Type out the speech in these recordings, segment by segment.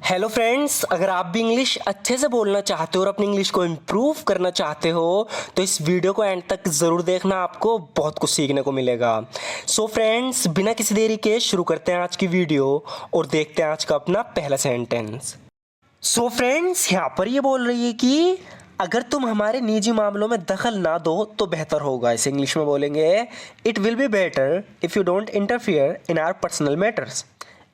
Hello friends, अगर आप भी इंग्लिश अच्छे से बोलना चाहते हो और अपनी इंग्लिश को इम्प्रूव करना चाहते हो तो इस वीडियो को एंड तक ज़रूर देखना, आपको बहुत कुछ सीखने को मिलेगा। सो फ्रेंड्स, बिना किसी देरी के शुरू करते हैं आज की वीडियो और देखते हैं आज का अपना पहला सेंटेंस। सो फ्रेंड्स, यहाँ पर ये बोल रही है कि अगर तुम हमारे निजी मामलों में दखल ना दो तो बेहतर होगा। इसे इंग्लिश में बोलेंगे it will be better if you don't interfere in our personal matters.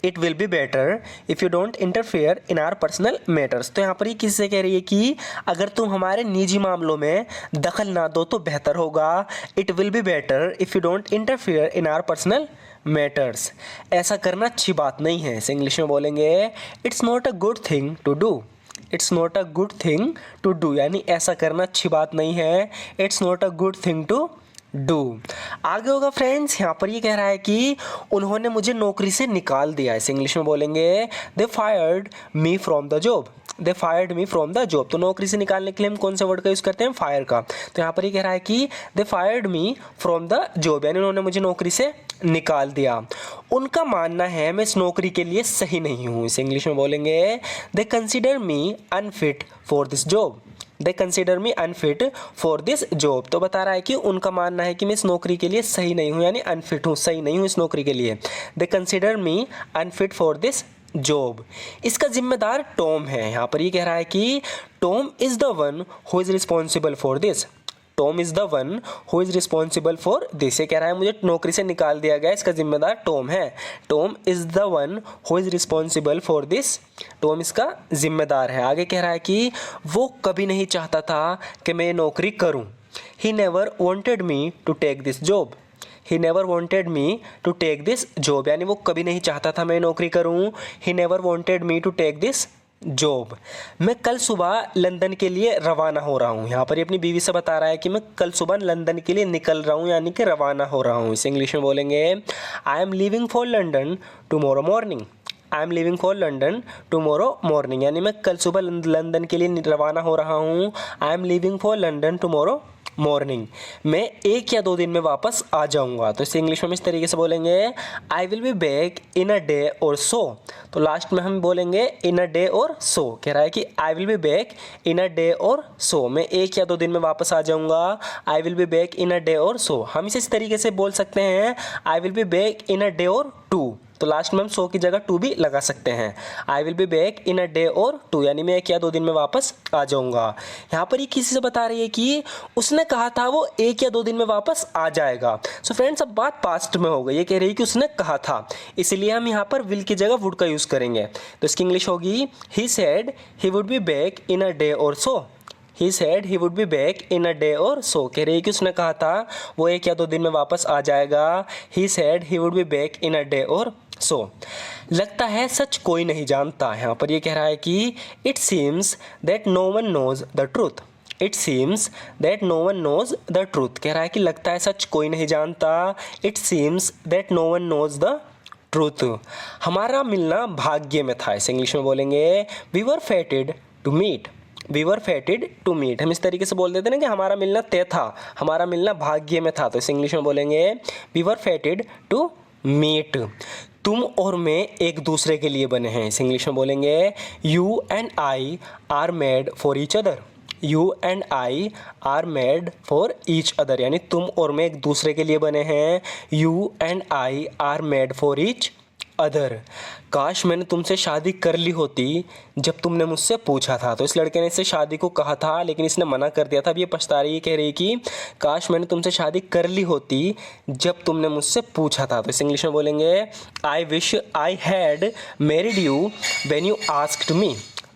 It will be better if you don't interfere in our personal matters. तो यहाँ पर ये किससे कह रही है कि अगर तुम हमारे निजी मामलों में दखल ना दो तो बेहतर होगा। It will be better if you don't interfere in our personal matters. ऐसा करना अच्छी बात नहीं है। इसे इंग्लिश में बोलेंगे it's not a good thing to do. It's not a good thing to do, यानी ऐसा करना अच्छी बात नहीं है। It's not a good thing to do. आगे होगा फ्रेंड्स, यहाँ पर ये कह रहा है कि उन्होंने मुझे नौकरी से निकाल दिया। इसे इंग्लिश में बोलेंगे they fired me from the job. They fired me from the job. तो नौकरी से निकालने के लिए हम कौन से वर्ड का यूज़ करते हैं? फायर का। तो यहाँ पर ये कह रहा है कि they fired me from the job, यानी उन्होंने मुझे नौकरी से निकाल दिया। उनका मानना है मैं इस नौकरी के लिए सही नहीं हूँ। इसे इंग्लिश में बोलेंगे they consider me unfit for this job. They consider me unfit for this job. तो बता रहा है कि उनका मानना है कि मैं इस नौकरी के लिए सही नहीं हूँ, यानी अनफिट हूँ, सही नहीं हूँ इस नौकरी के लिए। They consider me unfit for this job. इसका जिम्मेदार टॉम है। यहाँ पर ये कह रहा है कि Tom is the one who is responsible for this. Tom is the one who is responsible for this. ये कह रहा है मुझे नौकरी से निकाल दिया गया, इसका जिम्मेदार टॉम है। Tom is the one who is responsible for this. Tom इसका जिम्मेदार है। आगे कह रहा है कि वो कभी नहीं चाहता था कि मैं ये नौकरी करूं। He never wanted me to take this job. He never wanted me to take this job, यानी वो कभी नहीं चाहता था मैं नौकरी करूं। He never wanted me to take this job. मैं कल सुबह लंदन के लिए रवाना हो रहा हूँ। यहाँ पर ये अपनी बीवी से बता रहा है कि मैं कल सुबह लंदन के लिए निकल रहा हूँ, यानी कि रवाना हो रहा हूँ। इसे इंग्लिश में बोलेंगे I am leaving for London tomorrow morning. I am living for London tomorrow morning, यानी मैं कल सुबह लंदन के लिए रवाना हो रहा हूँ। I am living for London tomorrow morning. मैं 1 या 2 दिन में वापस आ जाऊंगा। तो इसे इंग्लिश में हम इस तरीके से बोलेंगे I will be back in a day और सो। तो लास्ट में हम बोलेंगे इन अ डे और सो। कह रहा है कि I will be back in a day और सो, मैं 1 या 2 दिन में वापस आ जाऊंगा। I will be back in a day और सो। हम इसे इस तरीके से बोल सकते हैं I will be back in a day और 2। तो लास्ट में हम सो की जगह 2 भी लगा सकते हैं। I will be back in a day और 2, यानी मैं 1 या 2 दिन में वापस आ जाऊंगा। यहाँ पर ये किसी से बता रही है कि उसने कहा था वो 1 या 2 दिन में वापस आ जाएगा। सो फ्रेंड्स, अब बात पास्ट में हो गई। ये कह रही है कि उसने कहा था, इसलिए हम यहाँ पर विल की जगह वुड का यूज़ करेंगे। तो इसकी इंग्लिश होगी he said he would be back in a day और सो। He said he would be back in a day or so। कह रही है कि उसने कहा था वो 1 या 2 दिन में वापस आ जाएगा। He said he would be back in a day or so। लगता है सच कोई नहीं जानता। यहाँ पर ये कह रहा है कि it seems that no one knows the truth। It seems that no one knows the truth। कह रहा है कि लगता है सच कोई नहीं जानता। It seems that no one knows the truth। हमारा मिलना भाग्य में था। इसे इंग्लिश में बोलेंगे we were fated to meet। We were fated to meet. हम इस तरीके से बोल देते हैं ना कि हमारा मिलना तय था, हमारा मिलना भाग्य में था। तो इस इंग्लिश में बोलेंगे we were fated to meet. तुम और मैं एक दूसरे के लिए बने हैं। इस इंग्लिश में बोलेंगे you and I R made for each other. You and I R made for each other, यानी तुम और मैं एक दूसरे के लिए बने हैं। You and I R made for each other. काश मैंने तुमसे शादी कर ली होती जब तुमने मुझसे पूछा था। तो इस लड़के ने इससे शादी को कहा था लेकिन इसने मना कर दिया था। अब ये पछता रही है, कह रही है कि काश मैंने तुमसे शादी कर ली होती जब तुमने मुझसे पूछा था। तो इस इंग्लिश में बोलेंगे I wish I had married you when you asked me.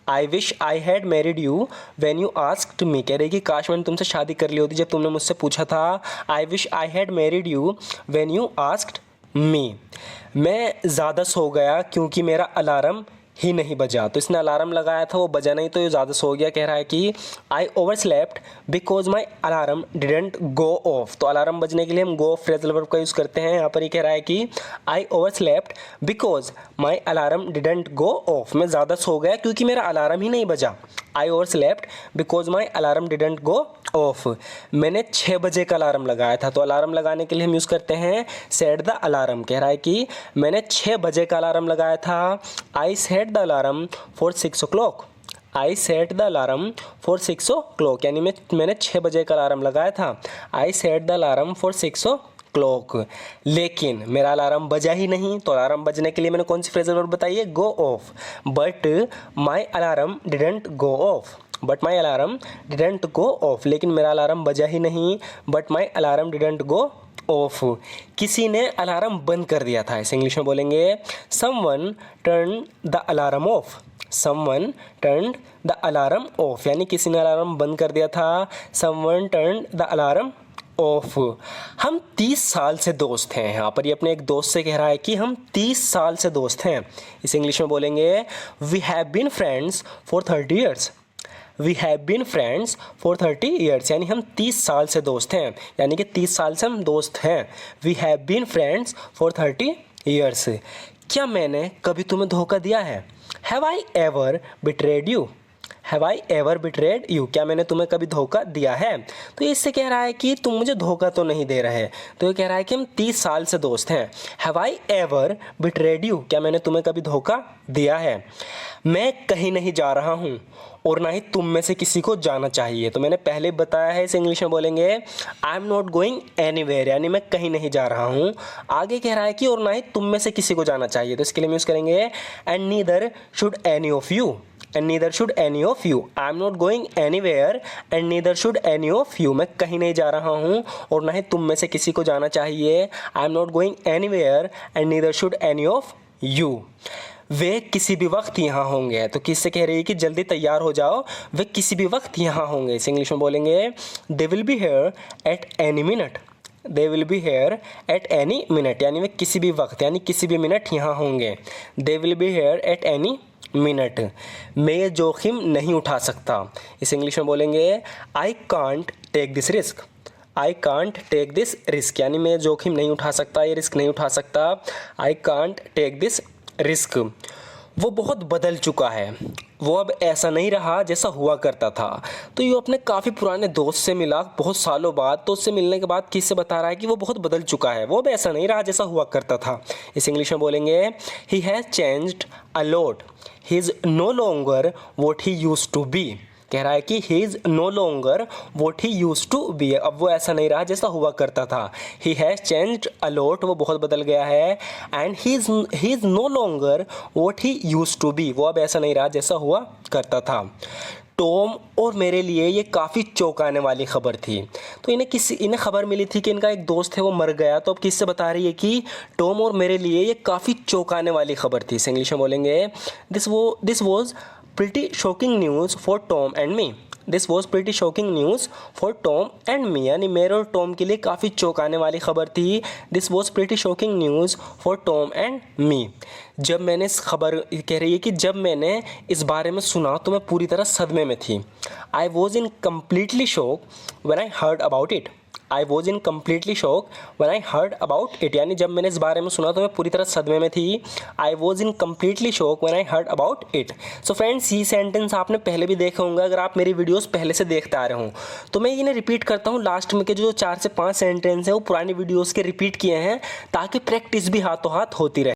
I wish I had married you when you asked me. कह रही है कि काश मैंने तुमसे शादी कर ली होती जब तुमने मुझसे पूछा था। I wish I had married you when you asked me. मैं ज़्यादा सो गया क्योंकि मेरा अलार्म ही नहीं बजा। तो इसने अलार्म लगाया था, वो बजा नहीं, तो ये ज़्यादा सो गया। कह रहा है कि आई over slept because my alarm didn't go of. तो अलार्म बजने के लिए हम गो ऑफ फ्रेजल वर्ब का यूज़ करते हैं। यहाँ पर ये कह रहा है कि आई over slept because my alarm didn't go of. मैं ज़्यादा सो गया क्योंकि मेरा अलार्म ही नहीं बजा। आई over slept because my alarm didn't go of. मैंने 6 बजे का अलार्म लगाया था, तो अलार्म लगाने के लिए हम यूज़ करते हैं सेट द अलार्म। कह रहा है कि मैंने 6 बजे का अलार्म लगाया था। I set the alarm for 6 o'clock। I set the alarm for 6 o'clock, यानी मैंने 6 बजे का अलार्म लगाया था। I set the alarm for 6 o'clock। लेकिन मेरा अलार्म बजा ही नहीं, तो अलार्म बजने के लिए मैंने कौन सी फ्रेजल वर्ब बताई है? Go off. But my alarm didn't go off. But my alarm didn't go off, लेकिन मेरा अलार्म बजा ही नहीं। But my alarm didn't go off. किसी ने अलार्म बंद कर दिया था, इसे इंग्लिश में बोलेंगे someone turn the alarm off. Someone turn the alarm off, यानी किसी ने अलार्म बंद कर दिया था। Someone turn the alarm off. हम 30 साल से दोस्त हैं। यहाँ पर ये अपने एक दोस्त से कह रहा है कि हम 30 साल से दोस्त हैं। इसे इंग्लिश में बोलेंगे we have been friends for 30 years। We have been friends for 30 years, यानी हम 30 साल से दोस्त हैं, यानी कि 30 साल से हम दोस्त हैं। We have been friends for 30 years। क्या मैंने कभी तुम्हें धोखा दिया है? Have I ever betrayed you. Have I ever betrayed you, क्या मैंने तुम्हें कभी धोखा दिया है? तो इससे कह रहा है कि तुम मुझे धोखा तो नहीं दे रहे। तो ये कह रहा है कि हम 30 साल से दोस्त हैं। Have I ever betrayed you, क्या मैंने तुम्हें कभी धोखा दिया है? मैं कहीं नहीं जा रहा हूँ और ना ही तुम में से किसी को जाना चाहिए। तो मैंने पहले बताया है, इसे इंग्लिश में बोलेंगे आई एम नॉट गोइंग एनीवेयर, यानी मैं कहीं नहीं जा रहा हूँ। आगे कह रहा है कि और ना ही तुम में से किसी को जाना चाहिए, तो इसके लिए हम यूज़ करेंगे and neither should any of you. And neither should any of you. I am not going anywhere and neither should any of you, मैं कहीं नहीं जा रहा हूँ और ना ही तुम में से किसी को जाना चाहिए। I am not going anywhere and neither should any of you. वे किसी भी वक्त यहाँ होंगे, तो किससे कह रही है कि जल्दी तैयार हो जाओ, वे किसी भी वक्त यहाँ होंगे। इसे इंग्लिश में बोलेंगे they will be here at any minute. They will be here at any minute, यानी वे किसी भी वक्त यानी किसी भी मिनट यहाँ होंगे। They will be here at any minute. मैं ये जोखिम नहीं उठा सकता। इसे इंग्लिश में बोलेंगे I can't take this risk. I can't take this risk, यानी मैं जोखिम नहीं उठा सकता, ये रिस्क नहीं उठा सकता। I can't take this risk. वो बहुत बदल चुका है, वो अब ऐसा नहीं रहा जैसा हुआ करता था। तो ये अपने काफ़ी पुराने दोस्त से मिला बहुत सालों बाद, तो उससे मिलने के बाद किससे बता रहा है कि वो बहुत बदल चुका है, वो अब ऐसा नहीं रहा जैसा हुआ करता था। इस इंग्लिश में बोलेंगे he has changed a lot. He is no longer what he used to be. कह रहा है कि he is no longer what he used to be, अब वो ऐसा नहीं रहा जैसा हुआ करता था। He has changed a lot, वो बहुत बदल गया है। And he is no longer what he used to be, वो अब ऐसा नहीं रहा जैसा हुआ करता था। टॉम और मेरे लिए ये काफ़ी चौंकाने वाली खबर थी। तो इन्हें खबर मिली थी कि इनका एक दोस्त है वो मर गया, तो अब किससे बता रही है कि टॉम और मेरे लिए ये काफ़ी चौंकाने वाली खबर थी। इसे इंग्लिश में बोलेंगे this was pretty shocking news for Tom and me। This was pretty shocking news for Tom and me, यानी मेरे और टॉम के लिए काफ़ी चौंकाने वाली खबर थी। This was pretty shocking news for Tom and me. जब मैंने इस खबर कह रही है कि जब मैंने इस बारे में सुना तो मैं पूरी तरह सदमे में थी। I was in completely shock when I heard about it. I was in completely shock when I heard about it, यानी जब मैंने इस बारे में सुना तो मैं पूरी तरह सदमे में थी। I was in completely shock when I heard about it. So friends, ये सेंटेंस आपने पहले भी देखा होंगे अगर आप मेरी वीडियोस पहले से देखते आ रहे हों। तो मैं इन्हें रिपीट करता हूँ, लास्ट में के जो 4 से 5 सेंटेंस हैं वो पुरानी वीडियोज़ के रिपीट किए हैं ताकि प्रैक्टिस भी हाथों हाथ होती रहे।